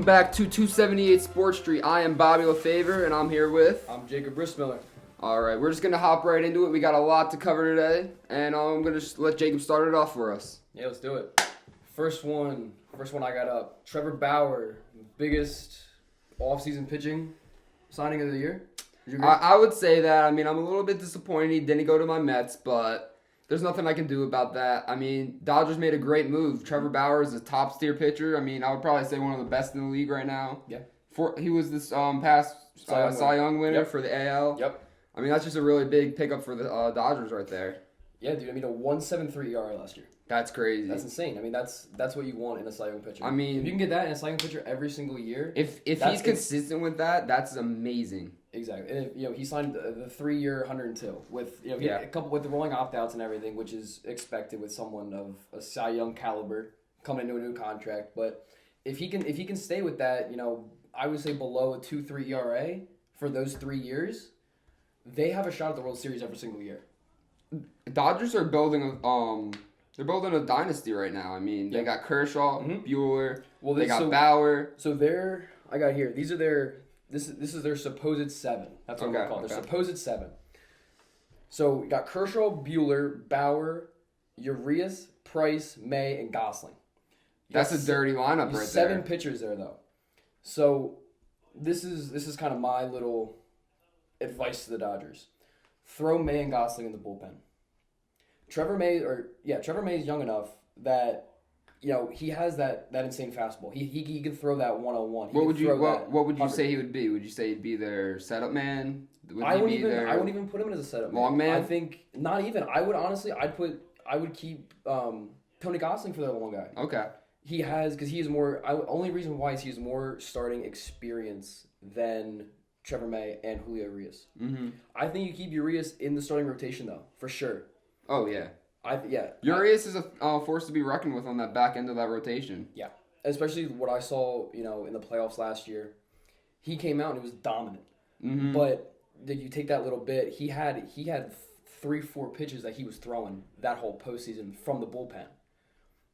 back to 278 Sports Street. I am Bobby LaFavor, and I'm here with... I'm Jacob Bristmiller. All right, we're just going to hop right into it. We got a lot to cover today, and I'm going to just let Jacob start it off for us. Yeah, let's do it. First one I got up. Trevor Bauer, biggest offseason pitching signing of the year. Would you agree? I would say that. I mean, I'm a little bit disappointed he didn't go to my Mets, but there's nothing I can do about that. I mean, Dodgers made a great move. Trevor Bauer is a top-tier pitcher. I mean, I would probably say one of the best in the league right now. Yeah. He was this past Cy Young winner for the AL. Yep. I mean, that's just a really big pickup for the Dodgers right there. Yeah, dude. I mean, a 1.73 ERA last year. That's crazy. That's insane. I mean, that's what you want in a Cy Young pitcher. I mean, if you can get that in a Cy Young pitcher every single year, if he's consistent with that, that's amazing. Exactly. And if, he signed the 3-year 102 with a couple with the rolling opt-outs and everything, which is expected with someone of a Cy Young caliber coming into a new contract. But if he can stay with that, I would say below a 2.3 ERA for those 3 years, they have a shot at the World Series every single year. Dodgers are building they're building a dynasty right now. I mean, they got Kershaw, Buehler, they got Bauer. So I got here. These are this is their supposed 7. That's what I'm gonna call it. Their supposed 7. So we got Kershaw, Buehler, Bauer, Urias, Price, May, and Gosling. That's a dirty lineup right there. 7 pitchers there though. So this is kind of my little advice to the Dodgers. Throw May and Gosling in the bullpen. Trevor May is young enough that he has that insane fastball. He can throw that 101. What would you say he would be? Would you say he'd be their setup man? I wouldn't even put him as a setup long man. I think not even. I would keep Tony Gosling for the long guy. Okay. Because he is more. Only reason why is he has more starting experience than Trevor May and Julio Urias. Mm-hmm. I think you keep Urias in the starting rotation though, for sure. Oh yeah. Urias is a force to be reckoned with on that back end of that rotation. Yeah, especially what I saw, in the playoffs last year. He came out and he was dominant. Mm-hmm. But you take that little bit, he had 3-4 pitches that he was throwing that whole postseason from the bullpen.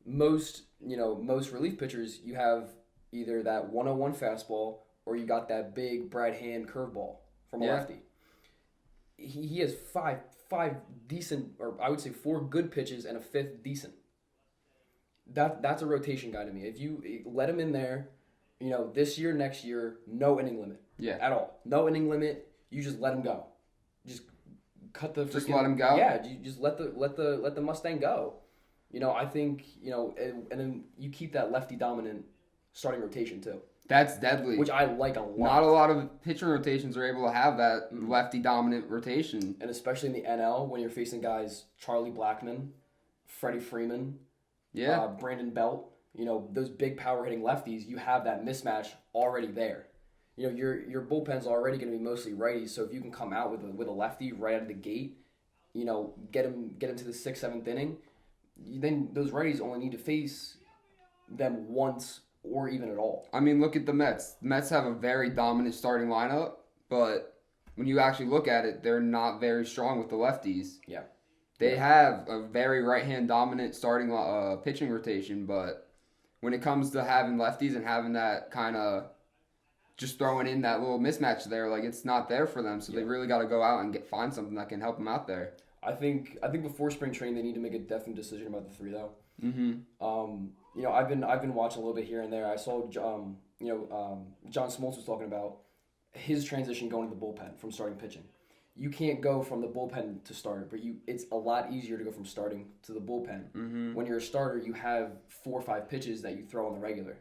Most relief pitchers, you have either that 101 fastball or you got that big Brad Hand curveball from a lefty. He has five decent, or I would say 4 good pitches and a 5th decent. That's a rotation guy to me. If you let him in there, this year, next year, no inning limit. Yeah. At all. No inning limit. You just let him go. Just cut the. Just let him go. Yeah. You just let the Mustang go. I think and then you keep that lefty dominant starting rotation too. That's deadly. Which I like a lot. Not a lot of pitching rotations are able to have that lefty-dominant rotation. And especially in the NL, when you're facing guys Charlie Blackmon, Freddie Freeman, Brandon Belt, those big power-hitting lefties, you have that mismatch already there. Your bullpen's already going to be mostly righties, so if you can come out with a lefty right out of the gate, get him to the 6th, 7th inning, then those righties only need to face them once or even at all. I mean, look at the Mets. The Mets have a very dominant starting lineup, but when you actually look at it, they're not very strong with the lefties. Yeah. They have a very right-hand dominant starting pitching rotation, but when it comes to having lefties and having that kind of just throwing in that little mismatch there, like it's not there for them, so they really got to go out and find something that can help them out there. I think before spring training, they need to make a definite decision about the 3, though. Mm-hmm. I've been watching a little bit here and there. I saw John Smoltz was talking about his transition going to the bullpen from starting pitching. You can't go from the bullpen to starter, but it's a lot easier to go from starting to the bullpen. Mm-hmm. When you're a starter, you have 4 or 5 pitches that you throw on the regular.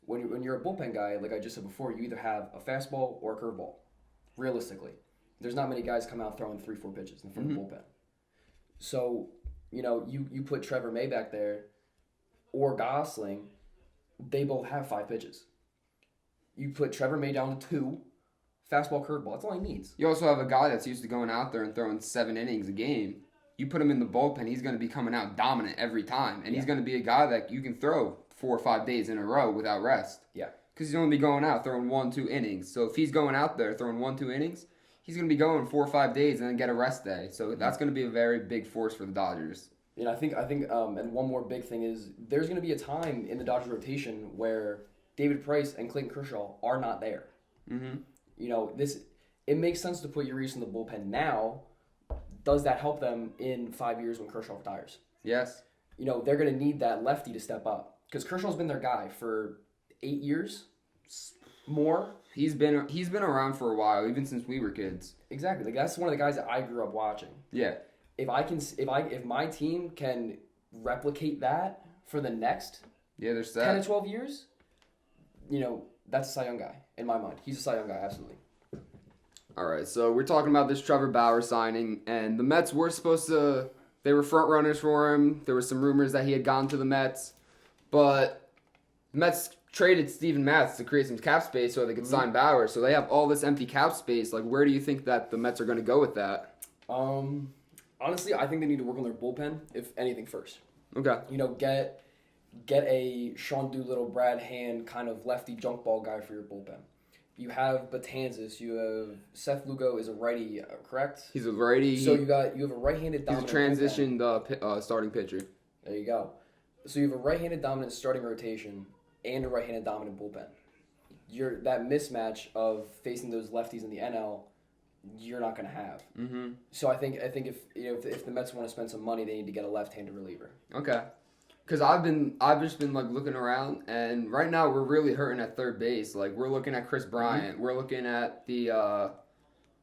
When you're a bullpen guy, like I just said before, you either have a fastball or a curveball. Realistically, there's not many guys come out throwing 3-4 pitches in front of the bullpen. So you put Trevor May back there or Gosling, they both have 5 pitches. You put Trevor May down to 2, fastball, curveball. That's all he needs. You also have a guy that's used to going out there and throwing 7 innings a game. You put him in the bullpen, he's going to be coming out dominant every time. And he's going to be a guy that you can throw 4 or 5 days in a row without rest. Yeah. Because he's going to be going out throwing 1-2 innings. So if he's going out there throwing 1-2 innings, he's going to be going 4 or 5 days and then get a rest day. So that's going to be a very big force for the Dodgers. I think, and one more big thing is there's going to be a time in the Dodgers rotation where David Price and Clayton Kershaw are not there. Mm-hmm. You know, it makes sense to put Urias in the bullpen now. Does that help them in 5 years when Kershaw retires? Yes. You know, they're going to need that lefty to step up because Kershaw's been their guy for 8 years more. He's been around for a while, even since we were kids. Exactly. Like that's one of the guys that I grew up watching. Yeah. If my team can replicate that for the next there's 10 to 12 years, you know, that's a Cy Young guy in my mind. He's a Cy Young guy, absolutely. All right, so we're talking about this Trevor Bauer signing, and the Mets were they were front runners for him. There was some rumors that he had gone to the Mets, but the Mets traded Steven Matz to create some cap space so they could sign Bauer. So they have all this empty cap space. Like, where do you think that the Mets are going to go with that? Honestly, I think they need to work on their bullpen, if anything, first. Okay. You know, get a Sean Doolittle, Brad Hand kind of lefty junk ball guy for your bullpen. You have Betances. You have Seth Lugo is a righty, correct? He's a righty. So you have a right-handed dominant. He's a transitioned starting pitcher. There you go. So you have a right-handed dominant starting rotation and a right-handed dominant bullpen. That mismatch of facing those lefties in the NL, you're not going to have. Mm-hmm. So I think if the Mets want to spend some money, they need to get a left-handed reliever. Okay. Because I've just been like looking around, and right now we're really hurting at third base. Like we're looking at Chris Bryant, we're looking at the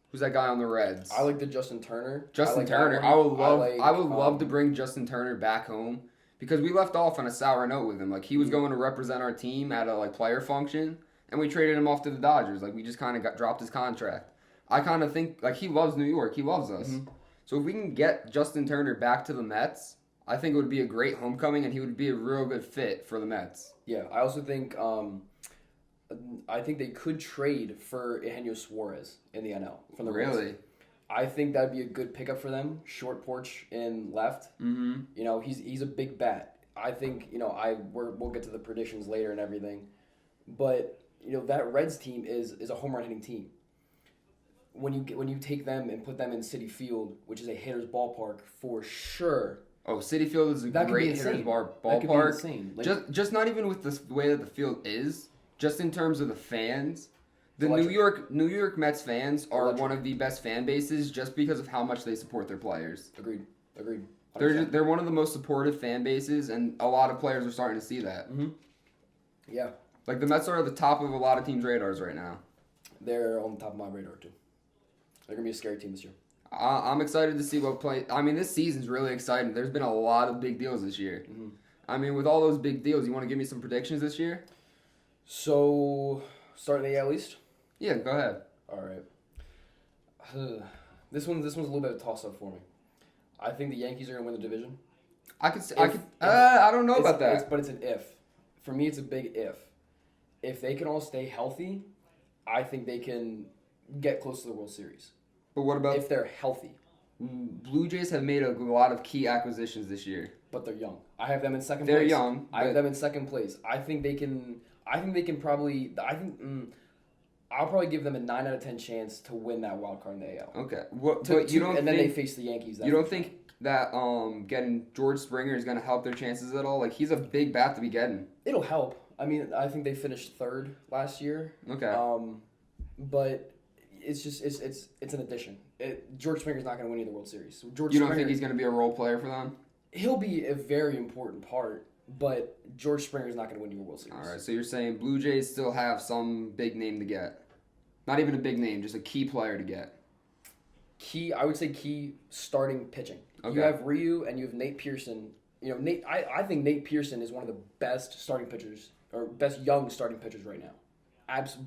who's that guy on the Reds? I like the Justin Turner. Justin Turner. I would love to bring Justin Turner back home because we left off on a sour note with him. Like he was going to represent our team at a player function, and we traded him off to the Dodgers. Like we just kind of dropped his contract. I kind of think like he loves New York. He loves us. Mm-hmm. So if we can get Justin Turner back to the Mets, I think it would be a great homecoming, and he would be a real good fit for the Mets. Yeah, I also think they could trade for Eugenio Suarez in the NL from the Reds. Really? I think that'd be a good pickup for them. Short porch in left. Mm-hmm. You know, he's a big bat. I think we'll get to the predictions later and everything, but that Reds team is a home run hitting team. When you take them and put them in Citi Field, which is a hitter's ballpark for sure. Oh, Citi Field is a great hitter's ballpark. That could be insane. Like, just not even with the way that the field is, just in terms of the fans. The New York Mets fans are one of the best fan bases just because of how much they support their players. Agreed. 100%. They're one of the most supportive fan bases, and a lot of players are starting to see that. Mm-hmm. Yeah. Like the Mets are at the top of a lot of teams' radars right now. They're on the top of my radar too. They're gonna be a scary team this year. I'm excited to see what play. I mean, this season's really exciting. There's been a lot of big deals this year. Mm-hmm. I mean, with all those big deals, you want to give me some predictions this year? So, starting the AL East? Yeah, go ahead. All right. This one's a little bit of a toss-up for me. I think the Yankees are gonna win the division. I don't know about that. But it's an if. For me, it's a big if. If they can all stay healthy, I think they can get close to the World Series. But what about if they're healthy? Blue Jays have made a lot of key acquisitions this year. But they're young. I have them in second place. They're young. I have them in second place. I think they can probably. I'll probably give them a 9 out of 10 chance to win that wild card in the AL. Okay. Then they face the Yankees. You don't think that getting George Springer is going to help their chances at all? Like he's a big bat to be getting. It'll help. I mean, I think they finished third last year. Okay. But it's just it's an addition. George Springer's not going to win you the World Series. You don't think he's going to be a role player for them? He'll be a very important part, but George Springer's not going to win you a World Series. All right, so you're saying Blue Jays still have some big name to get. Not even a big name, just a key player to get. I would say key starting pitching. Okay. You have Ryu and you have Nate Pearson. I think Nate Pearson is one of the best starting pitchers, or best young starting pitchers right now.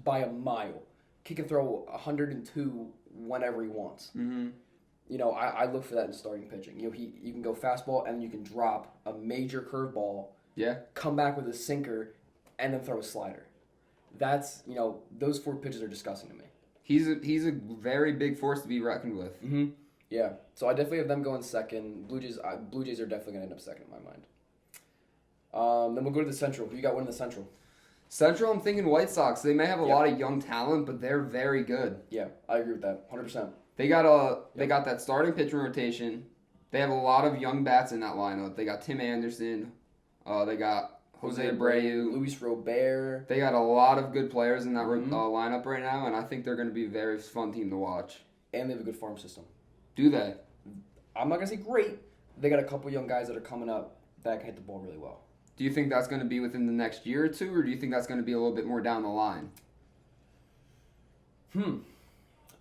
By a mile. He can throw 102 whenever he wants. Mm-hmm. I look for that in starting pitching. You can go fastball and you can drop a major curveball. Yeah. Come back with a sinker, and then throw a slider. That's those 4 pitches are disgusting to me. He's a very big force to be reckoned with. Mm-hmm. Yeah. So I definitely have them going second. Blue Jays are definitely gonna end up second in my mind. Then we'll go to the Central. Who you got winning the Central? Central, I'm thinking White Sox. They may have a lot of young talent, but they're very good. Yeah, I agree with that, 100%. They got that starting pitching rotation. They have a lot of young bats in that lineup. They got Tim Anderson. They got Jose Abreu, Luis Robert. They got a lot of good players in that lineup right now, and I think they're going to be a very fun team to watch. And they have a good farm system. Do they? I'm not going to say great. They got a couple young guys that are coming up that can hit the ball really well. Do you think that's going to be within the next year or two, or do you think that's going to be a little bit more down the line?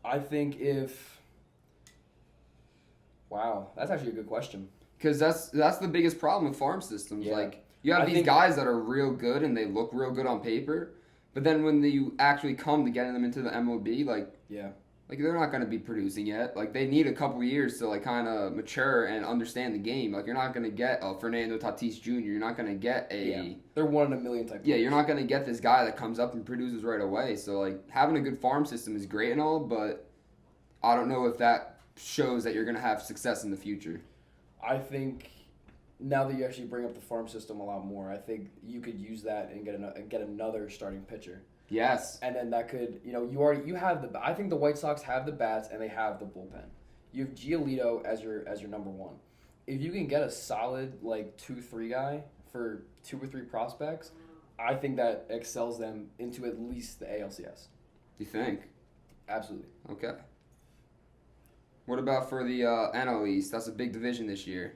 I think Wow, that's actually a good question. Because that's the biggest problem with farm systems. Yeah. Like, you have these guys that are real good and they look real good on paper, but then when you actually come to getting them into the MLB, like they're not going to be producing yet. Like, they need a couple years to like kind of mature and understand the game. Like, you're not going to get a Fernando Tatis Jr. You're not going to get they're 1 in a million type. Yeah, you're not going to get this guy that comes up and produces right away. So like, having a good farm system is great and all, but I don't know if that shows that you're going to have success in the future. I think now that you actually bring up the farm system a lot more, I think you could use that and get another starting pitcher. Yes. And then that could, I think the White Sox have the bats and they have the bullpen. You have Giolito as your number one. If you can get a solid like 2-3 guy for 2 or 3 prospects, I think that excels them into at least the ALCS. You think? Absolutely. Okay. What about for the NL East? That's a big division this year.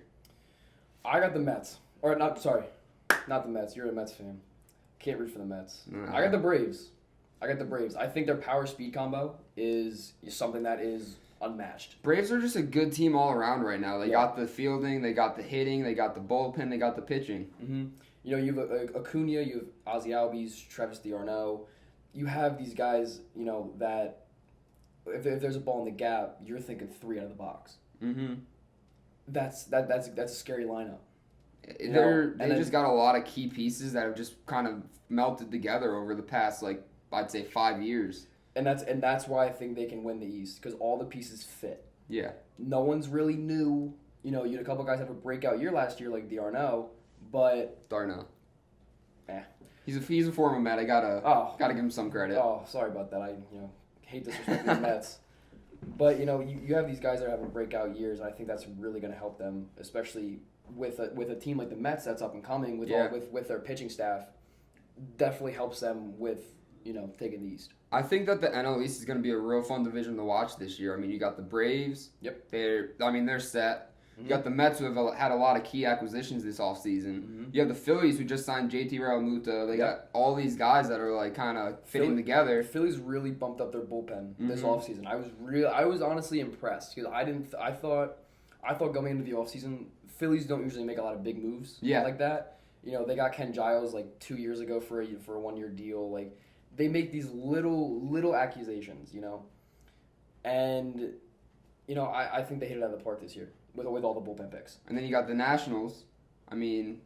I got the Mets. Or not the Mets. You're a Mets fan. Can't root for the Mets. No. I got the Braves. I think their power-speed combo is something that is unmatched. Braves are just a good team all around right now. They got the fielding, they got the hitting, they got the bullpen, they got the pitching. Mm-hmm. You have Acuna, you have Ozzie Albies, Travis d'Arnaud. You have these guys, that if there's a ball in the gap, you're thinking 3 out of the box. Mm-hmm. That's a scary lineup. They just got a lot of key pieces that have just kind of melted together over the past, like, I'd say 5 years. And that's why I think they can win the East, because all the pieces fit. Yeah. No one's really new. You had a couple guys have a breakout year last year, like d'Arnaud, but d'Arnaud. He's a former Met. I gotta give him some credit. Oh, sorry about that. I hate disrespecting the Mets. But you have these guys that are having breakout years, and I think that's really going to help them, especially with a team like the Mets that's up and coming with their pitching staff. Definitely helps them with taking the East. I think that the NL East is going to be a real fun division to watch this year. I mean, you got the Braves. Yep. They're set. Mm-hmm. You got the Mets who have had a lot of key acquisitions this offseason. Mm-hmm. You have the Phillies who just signed JT Realmuto. They got all these guys that are like kind of fitting together. Phillies really bumped up their bullpen this offseason. I was honestly impressed because I thought going into the offseason, Phillies don't usually make a lot of big moves like that. They got Ken Giles like 2 years ago for a 1-year deal. Like they make these little accusations, and I think they hit it out of the park this year with all the bullpen picks. And then you got the Nationals. I mean,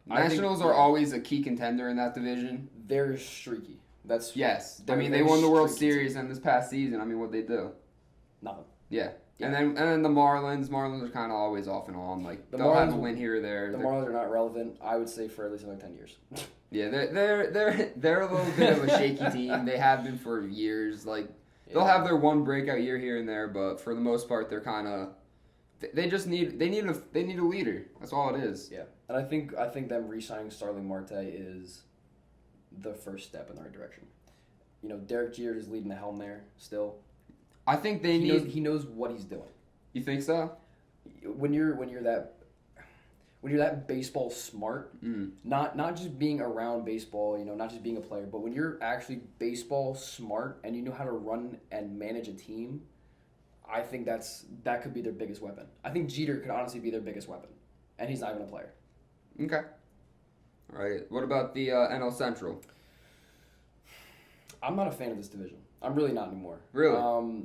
Nationals are always a key contender in that division. They're streaky. They won the World Series in this past season. I mean, what'd they do? Nothing. Yeah. And then the Marlins are kind of always off and on. Like they'll have a win here or there. The Marlins are not relevant, I would say, for at least another 10 years. Yeah, they're a little bit of a shaky team. They have been for years. Like they'll have their one breakout year here and there, but for the most part, they're kind of they need a leader. That's all it is. Yeah, and I think them re-signing Starling Marte is the first step in the right direction. Derek Jeter is leading the helm there still. I think he knows what he's doing. You think so? When you're that baseball smart, not just being around baseball, not just being a player, but when you're actually baseball smart and you know how to run and manage a team, I think that could be their biggest weapon. I think Jeter could honestly be their biggest weapon, and he's not even a player. Okay. All right. What about the NL Central? I'm not a fan of this division. I'm really not anymore. Really?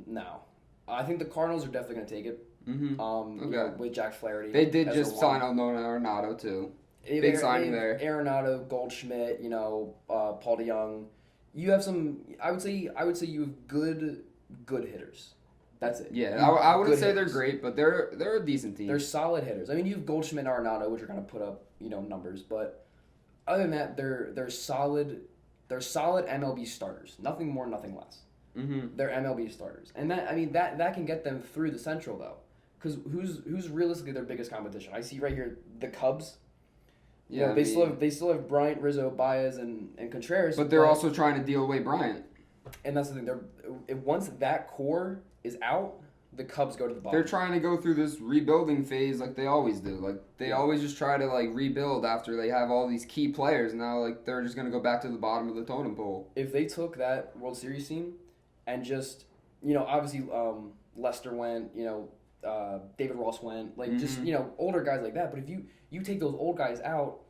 No. I think the Cardinals are definitely going to take it. Mm-hmm. With Jack Flaherty. They did just sign Arenado too. Big signing there. Arenado, Goldschmidt, Paul DeYoung. You have some. I would say you have good hitters. That's it. Yeah, I wouldn't say they're great, but they're a decent team. They're solid hitters. I mean, you have Goldschmidt and Arenado, which are going to put up numbers, but other than that, they're solid. They're solid MLB starters. Nothing more, nothing less. Mm-hmm. They're MLB starters, and that can get them through the Central though. Because who's realistically their biggest competition? I see right here the Cubs. You know, they still have Bryant, Rizzo, Baez, and Contreras. But they're also trying to deal away Bryant. And that's the thing. Once that core is out, the Cubs go to the bottom. They're trying to go through this rebuilding phase like they always do. Like they always just try to like rebuild after they have all these key players. Now like they're just gonna go back to the bottom of the totem pole. If they took that World Series team and just obviously Lester went, David Ross went, like just older guys like that. But if you take those old guys out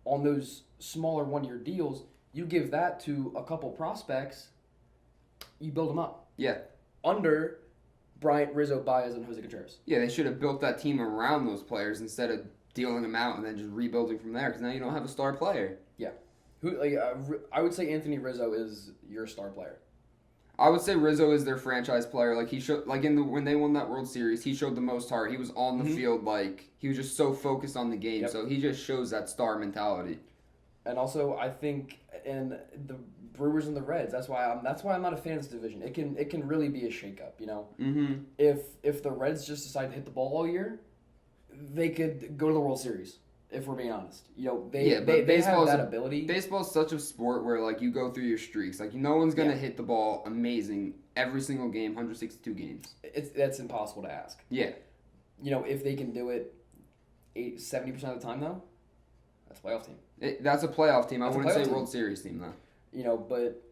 on those smaller 1-year deals, you give that to a couple prospects, you build them up. Yeah. Under Bryant, Rizzo, Baez, and Jose Contreras. Yeah, they should have built that team around those players instead of dealing them out and then just rebuilding from there. Because now you don't have a star player. Yeah, I would say Anthony Rizzo is your star player. I would say Rizzo is their franchise player. Like he showed, like when they won that World Series, he showed the most heart. He was on the field, like he was just so focused on the game. Yep. So he just shows that star mentality. And also, I think in the Brewers and the Reds, that's why I'm not a fan of this division. It can really be a shakeup, Mm-hmm. If the Reds just decide to hit the ball all year, they could go to the World Series. If we're being honest, they have that ability. Baseball's such a sport where like you go through your streaks. Like no one's gonna hit the ball amazing every single game, 162 games. That's impossible to ask. Yeah. If they can do it 70% of the time though, that's a playoff team. That's a playoff team. I wouldn't say World Series team though. But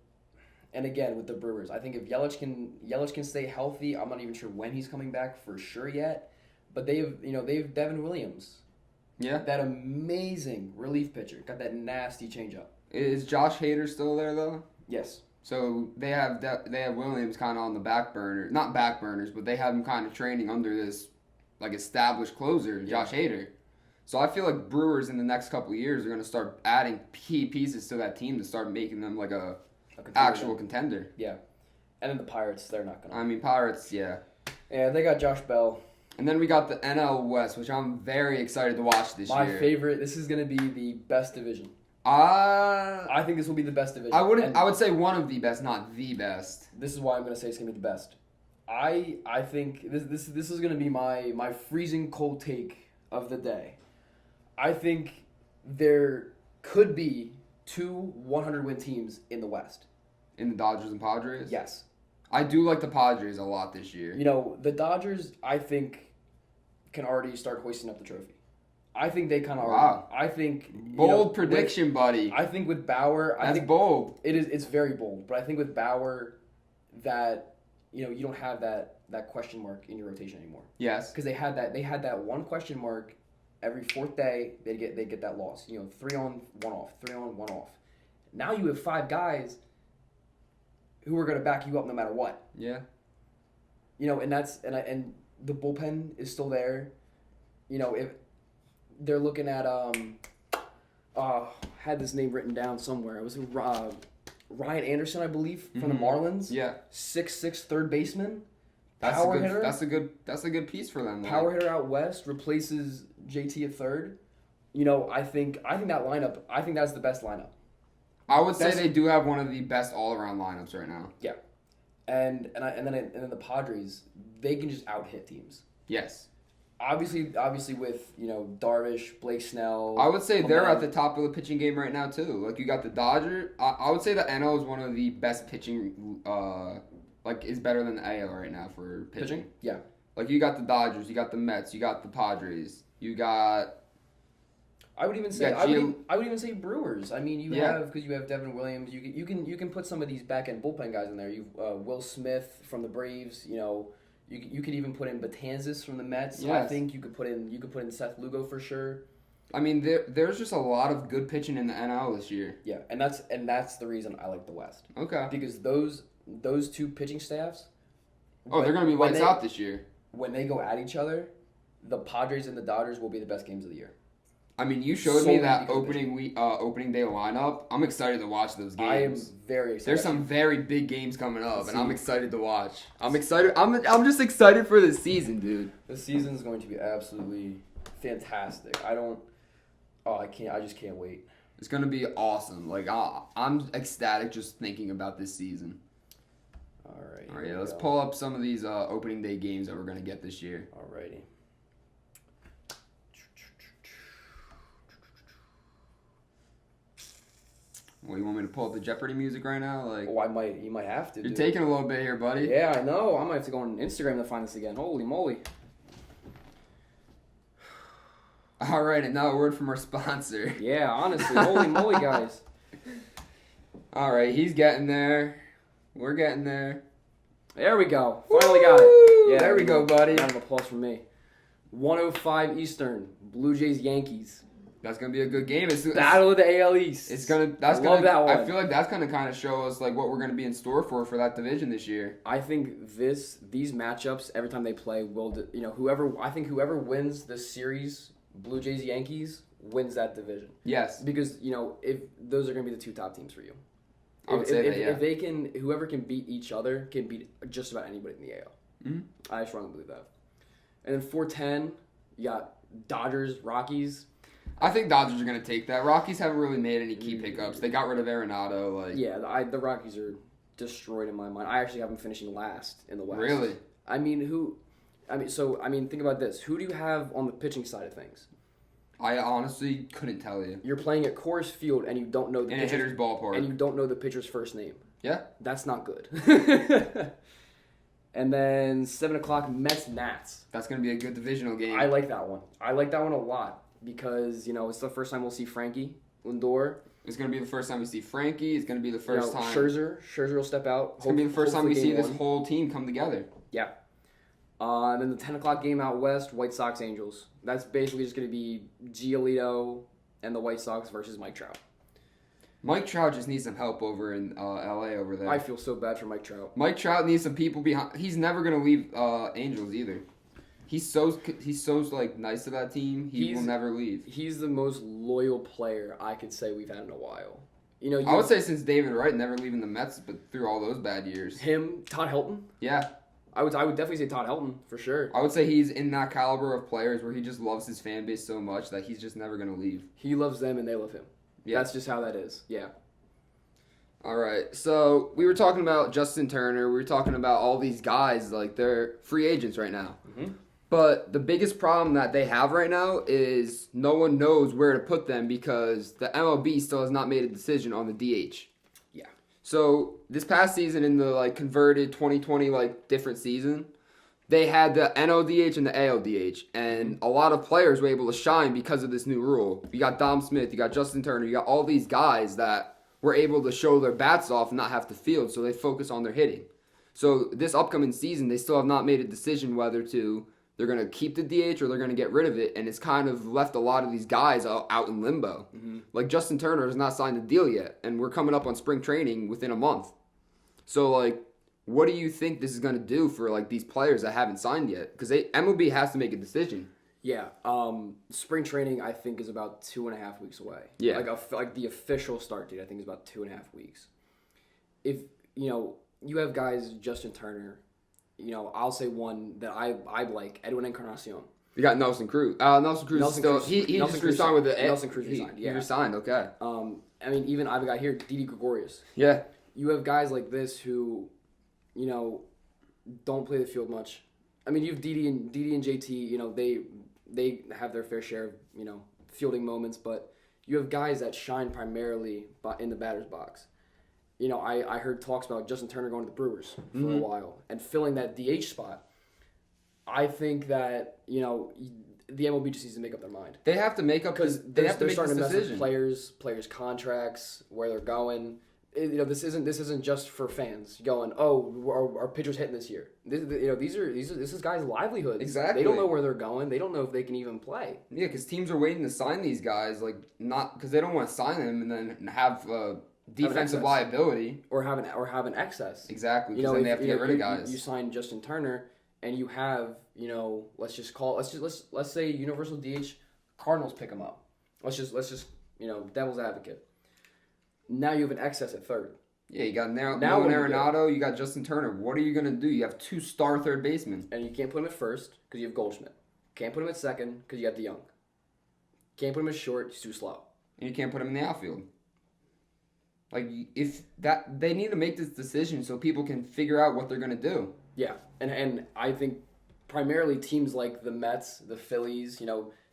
and again with the Brewers, I think if Yelich can stay healthy, I'm not even sure when he's coming back for sure yet. But they have Devin Williams. Yeah. That amazing relief pitcher. Got that nasty changeup. Is Josh Hader still there though? Yes. So they have Williams kind of on the back burner, not back burners, but they have him kind of training under this like established closer, Josh Hader. So I feel like Brewers in the next couple of years are going to start adding key pieces to that team to start making them like a actual contender. Yeah. And then the Pirates, they're not going to. I mean, Pirates, yeah. Yeah, they got Josh Bell. And then we got the NL West, which I'm very excited to watch this year. My favorite. This is going to be the best division. I think this will be the best division. I would say one of the best, not the best. This is why I'm going to say it's going to be the best. I think this is going to be my freezing cold take of the day. I think there could be 2 100-win teams in the West. In the Dodgers and Padres? Yes. I do like the Padres a lot this year. The Dodgers, I think, can already start hoisting up the trophy. I think they kind of wow. I think bold prediction, buddy. I think with Bauer, that's bold. It's very bold, but I think with Bauer that you don't have that question mark in your rotation anymore. Yes. Because they had that one question mark every 4th day. They get that loss. 3 on, 1 off, 3 on, 1 off. Now you have 5 guys who are going to back you up no matter what. Yeah. And the bullpen is still there. If they're looking at had this name written down somewhere. It was Ryan Anderson, I believe, from the Marlins. Yeah. 6'6" third baseman. That's Power a good, hitter. That's a good piece for them. Power hitter out west replaces JT at third. I think that lineup. I think that's the best lineup. I would say they do have one of the best all-around lineups right now. Yeah, and then the Padres, they can just out-hit teams. Yes. Obviously with Darvish, Blake Snell. I would say they're at the top of the pitching game right now too. Like you got the Dodgers. I would say the NL is one of the best pitching. Is better than the AL right now for pitching. Yeah. Like you got the Dodgers, you got the Mets, you got the Padres, you got. I would even say Brewers. I mean, you have Devin Williams. You can put some of these back end bullpen guys in there. You Will Smith from the Braves. You could even put in Betances from the Mets. Yes. I think you could put in Seth Lugo for sure. I mean, there's just a lot of good pitching in the NL this year. Yeah, and that's the reason I like the West. Okay. Because those 2 pitching staffs. They're gonna be lights out this year. When they go at each other, the Padres and the Dodgers will be the best games of the year. I mean, you showed me that opening day lineup. I'm excited to watch those games. I am very excited. There's some very big games coming up, and I'm excited to watch. I'm excited. I'm just excited for this season, dude. The season's going to be absolutely fantastic. I just can't wait. It's gonna be awesome. Like I'm ecstatic just thinking about this season. All right. Yeah, let's pull up some of these opening day games that we're gonna get this year. Alrighty. Well, you want me to pull up the Jeopardy music right now? Like, Oh, I might. You might have to. you're Dude. taking a little bit here, buddy. Yeah, I know. I might have to go on Instagram to find this again. Holy moly. All right, and now a word from our sponsor. Yeah, honestly, holy moly, guys. All right, he's getting there. We're getting there. There we go. Finally got it. Yeah, there we go, buddy. Round of applause from me. 105 Eastern. Blue Jays Yankees. That's gonna be a good game. It's Battle of the AL East. It's gonna. That's Love gonna. that one. I feel like that's gonna kind of show us like what we're gonna be in store for that division this year. I think these matchups every time they play whoever wins this series, Blue Jays Yankees, wins that division. Yes. Because if those are gonna be the two top teams for you. I would say that, yeah. If they can, whoever can beat each other can beat just about anybody in the AL. Mm-hmm. I strongly believe that. And then 410, you got Dodgers, Rockies. I think Dodgers are going to take that. Rockies haven't really made any key pickups. They got rid of Arenado. Yeah, the Rockies are destroyed in my mind. I actually have them finishing last in the West. Really? Think about this. Who do you have on the pitching side of things? I honestly couldn't tell you. You're playing at Coors Field and you don't know the in a hitter's ballpark. and you don't know the pitcher's first name. Yeah. That's not good. And then 7 o'clock, Mets Nats. That's going to be a good divisional game. I like that one. I like that one a lot because it's the first time we'll see Frankie Lindor. It's going to be the first time we see Frankie. It's going to be the first time. Scherzer will step out. It's going to be the first time we see this whole team come together. Yeah. And then the 10 o'clock game out west, White Sox Angels. That's basically just going to be Giolito and the White Sox versus Mike Trout. Mike Trout just needs some help over in L.A. over there. I feel so bad for Mike Trout. Mike Trout needs some people behind. He's never going to leave Angels either. He's so like nice to that team. He will never leave. He's the most loyal player I could say we've had in a while. I would say since David Wright, never leaving the Mets, but through all those bad years. Him, Todd Helton. Yeah. I would definitely say Todd Helton for sure. I would say he's in that caliber of players where he just loves his fan base so much that he's just never going to leave. He loves them and they love him. Yeah. That's just how that is. Yeah. All right. So we were talking about Justin Turner. We were talking about all these guys. Like, they're free agents right now. Mm-hmm. But the biggest problem that they have right now is no one knows where to put them because the MLB still has not made a decision on the DH. Yeah. So this past season in the converted 2020 different season, they had the NLDH and the ALDH, and a lot of players were able to shine because of this new rule. You got Dom Smith, you got Justin Turner, you got all these guys that were able to show their bats off and not have to field, so they focus on their hitting. So this upcoming season, they still have not made a decision whether they're going to keep the DH or they're going to get rid of it, and it's kind of left a lot of these guys out in limbo. Mm-hmm. Like Justin Turner has not signed a deal yet, and we're coming up on spring training within a month. So, what do you think this is going to do for, these players that haven't signed yet? Because MLB has to make a decision. Yeah. Spring training, I think, is about 2.5 weeks away. Yeah. The official start date, I think, is about 2.5 weeks. If, you have guys, Justin Turner, I'll say one that I like, Edwin Encarnacion. You got Nelson Cruz. Nelson Cruz still. He just resigned with the. Nelson Cruz resigned. Yeah. He resigned. Okay. Even I have a guy here, Didi Gregorius. Yeah. You have guys like this who, don't play the field much. You have Didi and JT. They have their fair share of fielding moments, but you have guys that shine primarily in the batter's box. I heard talks about Justin Turner going to the Brewers for a while and filling that DH spot. I think that, the MLB just needs to make up their mind. They have to make up because they have to make starting this to mess decision. with players' contracts, where they're going. This isn't just for fans going, oh, our pitcher's hitting this year. This is guys' livelihoods. Exactly. They don't know where they're going. They don't know if they can even play. Yeah, because teams are waiting to sign these guys, not because they don't want to sign them and then have defensive liability or have an excess. Exactly, because then they have to get rid of guys. You sign Justin Turner, and you have let's say Universal DH Cardinals pick him up. Let's just devil's advocate. Now you have an excess at third. Yeah, you got Nolan Arenado, you got Justin Turner. What are you gonna do? You have 2 star third basemen, and you can't put him at first because you have Goldschmidt. Can't put him at second because you got DeYoung. Can't put him at short; he's too slow. And you can't put him in the outfield. They need to make this decision so people can figure out what they're gonna do. Yeah, and I think primarily teams like the Mets, the Phillies,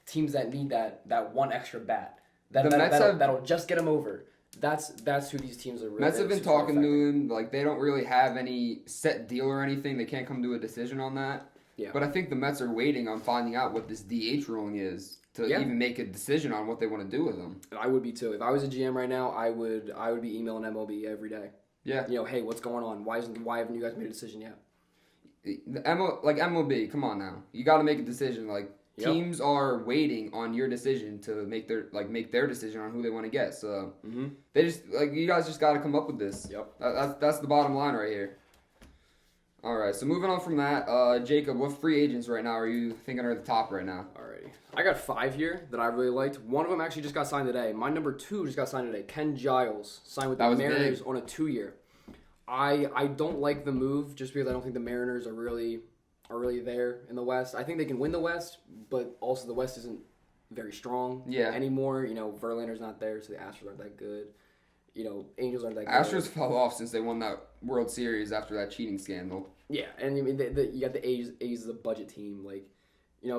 teams that need that one extra bat that'll just get them over. That's who these teams are really. Mets have been talking to him. Like, they don't really have any set deal or anything. They can't come to a decision on that. Yeah. But I think the Mets are waiting on finding out what this DH ruling is to even make a decision on what they want to do with him. I would be too. If I was a GM right now, I would be emailing MLB every day. Yeah. Hey, what's going on? Why haven't you guys made a decision yet? MLB, come on now. You got to make a decision. Like, teams are waiting on your decision to make their decision on who they want to get. So they just you guys just got to come up with this. Yep. That's the bottom line right here. All right. So moving on from that, Jacob, what free agents right now are you thinking are at the top right now? Alrighty. I got 5 here that I really liked. One of them actually just got signed today. My number 2 just got signed today. Ken Giles signed with the Mariners on a 2-year. I don't like the move just because I don't think the Mariners are really there in the West. I think they can win the West, but also the West isn't very strong anymore. Verlander's not there, so the Astros aren't that good. Angels aren't that good. Astros fell off since they won that World Series after that cheating scandal. Yeah, and I mean, you got the A's is a budget team,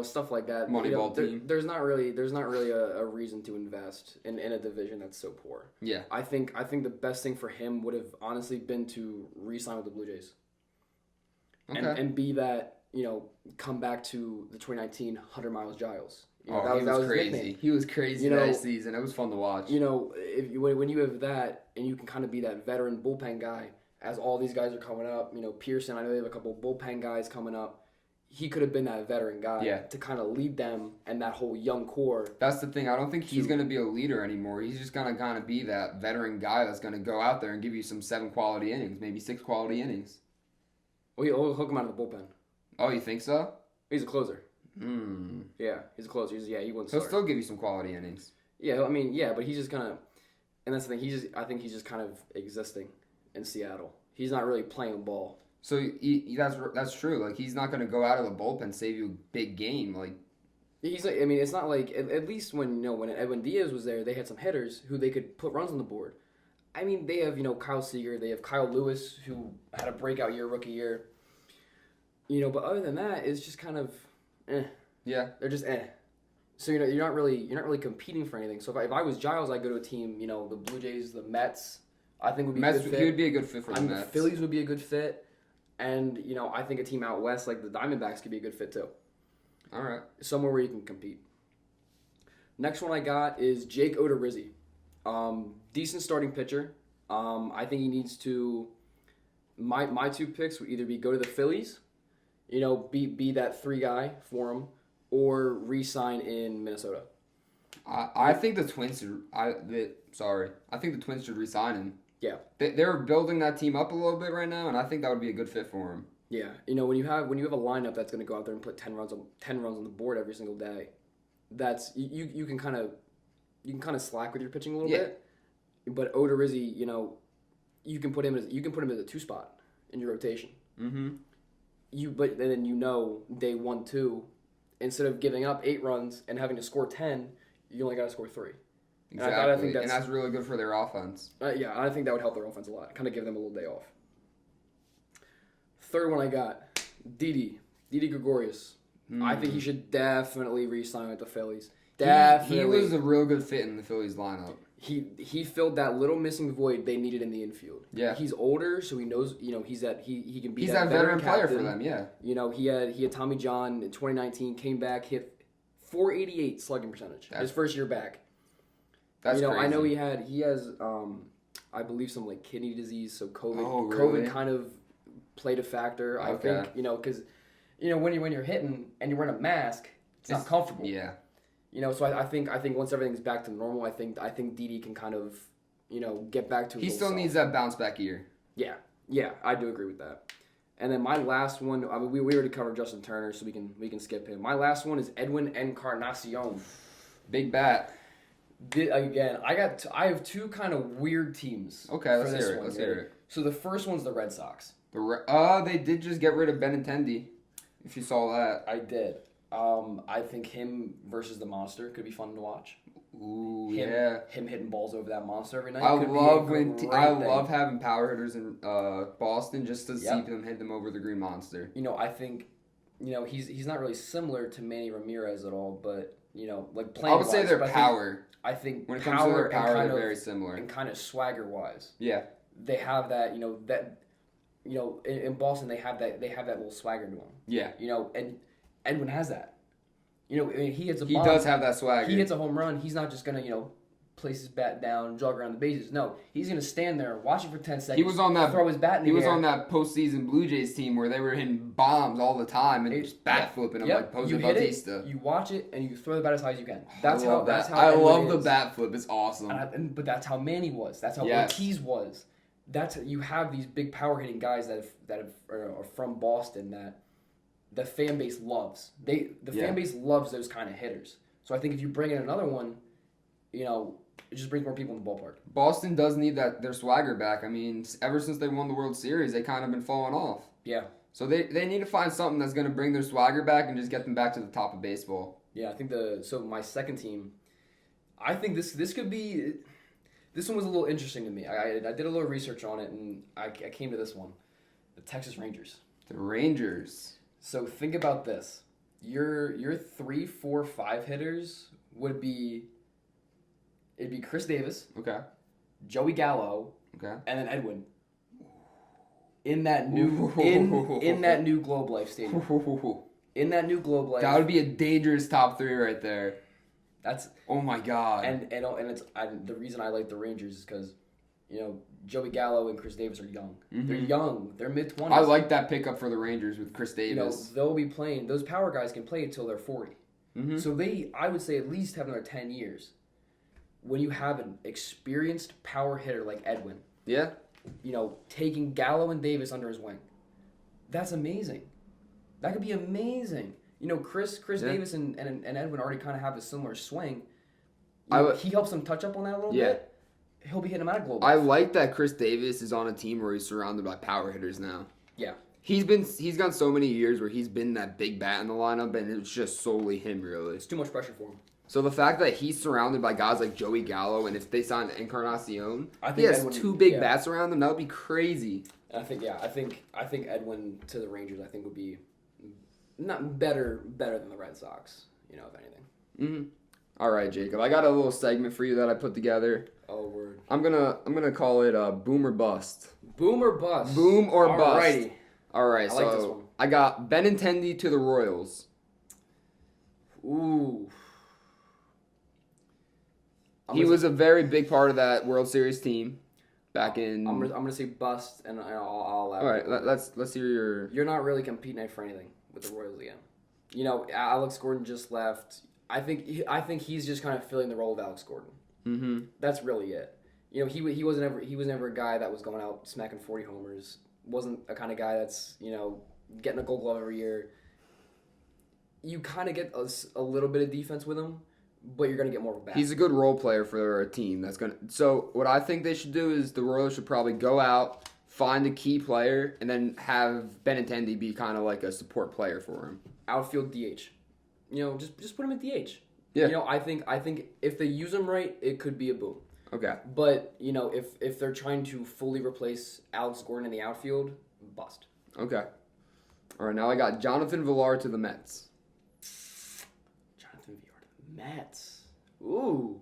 stuff like that. Moneyball team. There's not really a reason to invest in a division that's so poor. Yeah. I think the best thing for him would have honestly been to re-sign with the Blue Jays. Okay. And be that, come back to the 2019 Hunter Miles Giles. He was crazy. He was crazy that season. It was fun to watch. When you have that, and you can kind of be that veteran bullpen guy, as all these guys are coming up, Pearson, I know they have a couple bullpen guys coming up. He could have been that veteran guy to kind of lead them and that whole young core. That's the thing. I don't think he's going to be a leader anymore. He's just going to kind of be that veteran guy that's going to go out there and give you some 7 quality innings, maybe 6 quality innings. Well, he'll hook him out of the bullpen. Oh, you think so? He's a closer. Yeah, he's a closer. He wouldn't start. He'll still give you some quality innings. Yeah, I mean, but he's just kind of, and that's the thing. I think he's just kind of existing in Seattle. He's not really playing ball. So that's true. Like, he's not going to go out of the bullpen save you a big game. Like, he's like, I mean, it's not like at least when Edwin Diaz was there, they had some hitters who they could put runs on the board. I mean, they have Kyle Seager, they have Kyle Lewis who had a breakout rookie year. But other than that, it's just kind of, Yeah. They're just So you're not really competing for anything. So if I was Giles, I'd go to a team, the Blue Jays, the Mets. I think would be a good fit. He would be a good fit for the Mets. The Phillies would be a good fit, and I think a team out west like the Diamondbacks could be a good fit too. All right. Somewhere where you can compete. Next one I got is Jake Odorizzi. Decent starting pitcher. I think he needs to. My 2 picks would either be go to the Phillies, be that 3 guy for him, or re-sign in Minnesota. I think the Twins should. I think the Twins should re-sign him. Yeah, they're building that team up a little bit right now, and I think that would be a good fit for him. Yeah, when you have a lineup that's going to go out there and put 10 runs on the board every single day, that's you can kind of slack with your pitching a little bit. But Odorizzi, you can put him as a 2 spot in your rotation. Mm-hmm. But then day 1, 2, instead of giving up 8 runs and having to score 10, you only got to score 3. Exactly, and that's really good for their offense. I think that would help their offense a lot. Kind of give them a little day off. Third one I got, Didi Gregorius. I think he should definitely re-sign with the Phillies. Definitely. He was a real good fit in the Phillies lineup. He filled that little missing void they needed in the infield. Yeah. He's older, so he knows, he can be He's that veteran player captain. for them, yeah. He had Tommy John in 2019, came back, hit .488 slugging percentage. His first year back. That's crazy. I know he has I believe some kidney disease, so COVID really? COVID kind of played a factor. Okay. I think, because when you're hitting and you're wearing a mask, it's not comfortable. Yeah. So I think once everything's back to normal, I think Didi can kind of, get back to his He still needs that bounce back year. Yeah, I do agree with that. And then my last one, I mean, we already covered Justin Turner, so we can skip him. My last one is Edwin Encarnacion. Big bat. Again, I have 2 kind of weird teams. Okay, let's hear it. So the first one's the Red Sox. They did just get rid of Benintendi. If you saw that, I did. I think him versus the monster could be fun to watch. Ooh, Him hitting balls over that monster every night. I love having power hitters in Boston just to see them hit them over the Green Monster. I think, he's not really similar to Manny Ramirez at all, but like playing. I would say their power. I think when it comes to their power, they're of, very similar. And kind of swagger wise. Yeah. They have that, in Boston they have that little swagger to them. Yeah. And Edwin has that. He hits a He bomb. does have that swagger. He hits a home run. He's not just gonna, place his bat down, jog around the bases. No, he's gonna stand there, watch it for 10 seconds. He was on that. Throw his bat in the air. He was air. on that postseason Blue Jays team where they were hitting bombs all the time and just bat flipping them like Jose Bautista. You watch it and you throw the bat as high as you can. That's how. I love the bat flip. It's awesome. But that's how Manny was. That's how Ortiz was. You have these big power hitting guys that are from Boston that the fan base loves. The fan base loves those kind of hitters. So I think if you bring in another one, it just brings more people in the ballpark. Boston does need their swagger back. I mean, ever since they won the World Series, they kind of been falling off. Yeah. So they need to find something that's going to bring their swagger back and just get them back to the top of baseball. Yeah, I think my second team, I think this could be. This one was a little interesting to me. I did a little research on it, and I came to this one. The Texas Rangers. The Rangers. So think about this. Your 3, 4, 5 hitters would be... It'd be Chris Davis. Okay. Joey Gallo. Okay. And then Edwin. In that new Globe Life Stadium. In that new Globe Life. That would be a dangerous top 3 right there. That's oh my god. And it's the reason I like the Rangers is because, Joey Gallo and Chris Davis are young. Mm-hmm. They're young. They're mid-20s. I like that pickup for the Rangers with Chris Davis. They'll be playing. Those power guys can play until they're 40. Mm-hmm. So I would say, at least have another 10 years. When you have an experienced power hitter like Edwin. Yeah. Taking Gallo and Davis under his wing. That's amazing. That could be amazing. Chris Davis and Edwin already kind of have a similar swing. He helps them touch up on that a little bit. He'll be hitting them out of global. I like that Chris Davis is on a team where he's surrounded by power hitters now. Yeah. He's gone so many years where he's been that big bat in the lineup, and it's just solely him, really. It's too much pressure for him. So the fact that he's surrounded by guys like Joey Gallo, and if they sign Encarnacion, he has Edwin, 2 big bats around him, that would be crazy. And I think Edwin to the Rangers, I think would be not better than the Red Sox, if anything. Mm-hmm. All right, Jacob. I got a little segment for you that I put together. Oh, word. I'm gonna call it boom or bust. Boom or bust. Boom or bust. Alrighty. All right. I like this one. I got Benintendi to the Royals. Ooh. He was a very big part of that World Series team back in. I'm gonna say bust, and I'll allow. All right. Let's hear your. You're not really competing for anything with the Royals again. Alex Gordon just left. I think he's just kind of filling the role of Alex Gordon. Mm-hmm. That's really it. He was never a guy that was going out smacking 40 homers. Wasn't a kind of guy that's getting a Gold Glove every year. You kind of get a little bit of defense with him, but you're gonna get more of a bat. He's a good role player for a team that's gonna. So what I think they should do is the Royals should probably go out, find a key player, and then have Benintendi be kind of like a support player for him. Outfield DH. Just put him at DH. Yeah. I think if they use him right, it could be a boom. Okay. But, if they're trying to fully replace Alex Gordon in the outfield, bust. Okay. All right, now I got Jonathan Villar to the Mets. Jonathan Villar to the Mets. Ooh.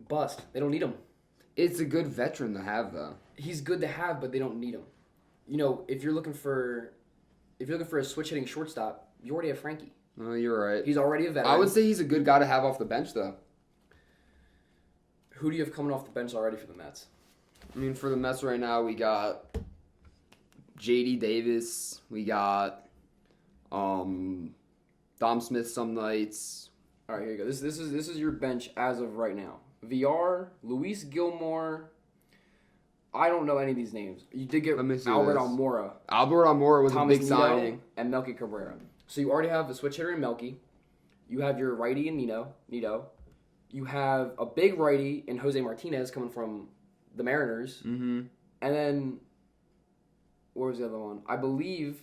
Bust. They don't need him. It's a good veteran to have, though. He's good to have, but they don't need him. If you're looking for a switch hitting shortstop, you already have Frankie. Oh, you're right. He's already a veteran. I would say he's a good guy to have off the bench, though. Who do you have coming off the bench already for the Mets? I mean, for the Mets right now, we got J.D. Davis. We got Dom Smith some nights. All right, here you go. This is your bench as of right now. VR, Luis Gilmore. I don't know any of these names. You did get Albert Almora. Albert Almora was Thomas a big signing. And Melky Cabrera. So you already have the switch hitter in Melky. You have your righty in Nito. You have a big righty in Jose Martinez coming from the Mariners. Mm-hmm. And then, where was the other one? I believe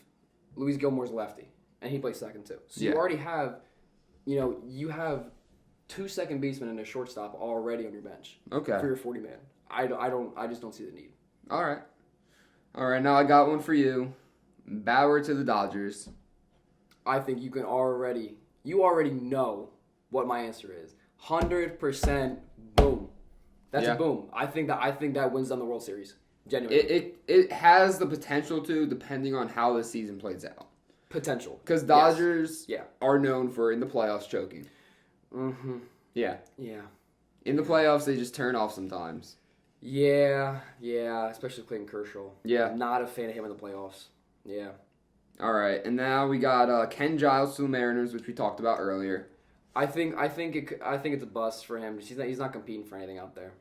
Luis Gilmore's lefty. And he plays second too. So you already have, you have 2 second basemen and a shortstop already on your bench. Okay. For your 40-man. I just don't see the need. All right. Now I got one for you. Bauer to the Dodgers. I think you can already you already know what my answer is. 100% boom. That's a boom. I think that wins them the World Series. Genuinely. It has the potential to, depending on how the season plays out. Potential. Because Dodgers are known for, in the playoffs, choking. Mm-hmm. Yeah. Yeah. In the playoffs, they just turn off sometimes. Yeah, especially Clayton Kershaw. Yeah. Not a fan of him in the playoffs. Yeah. All right, and now we got Ken Giles to the Mariners, which we talked about earlier. I think it's a bust for him. He's not competing for anything out there.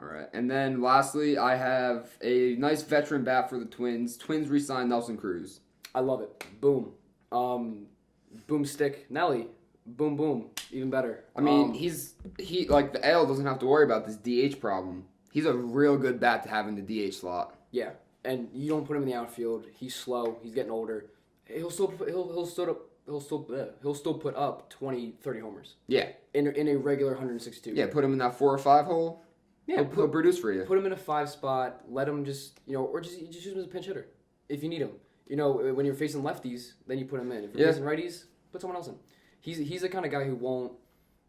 All right, and then lastly, I have a nice veteran bat for the Twins. Twins re-signed Nelson Cruz. I love it. Boom. Boomstick Nelly. Boom boom. Even better. I mean, he like the AL doesn't have to worry about this DH problem. He's a real good bat to have in the DH slot. Yeah, and you don't put him in the outfield. He's slow. He's getting older. He'll still put up 20, 30 homers. Yeah. In a regular 162. Yeah, put him in that 4 or 5 hole. Yeah, he'll produce for you. Put him in a 5 spot. Let him just or just use him as a pinch hitter if you need him. When you're facing lefties, then you put him in. If you're facing righties, put someone else in. He's the kind of guy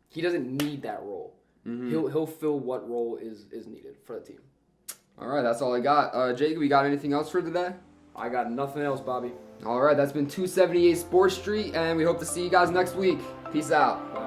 he doesn't need that role. Mm-hmm. He'll fill what role is needed for the team. All right, that's all I got. Jake, we got anything else for today? I got nothing else, Bobby. All right, that's been 278 Sports Street, and we hope to see you guys next week. Peace out. Bye.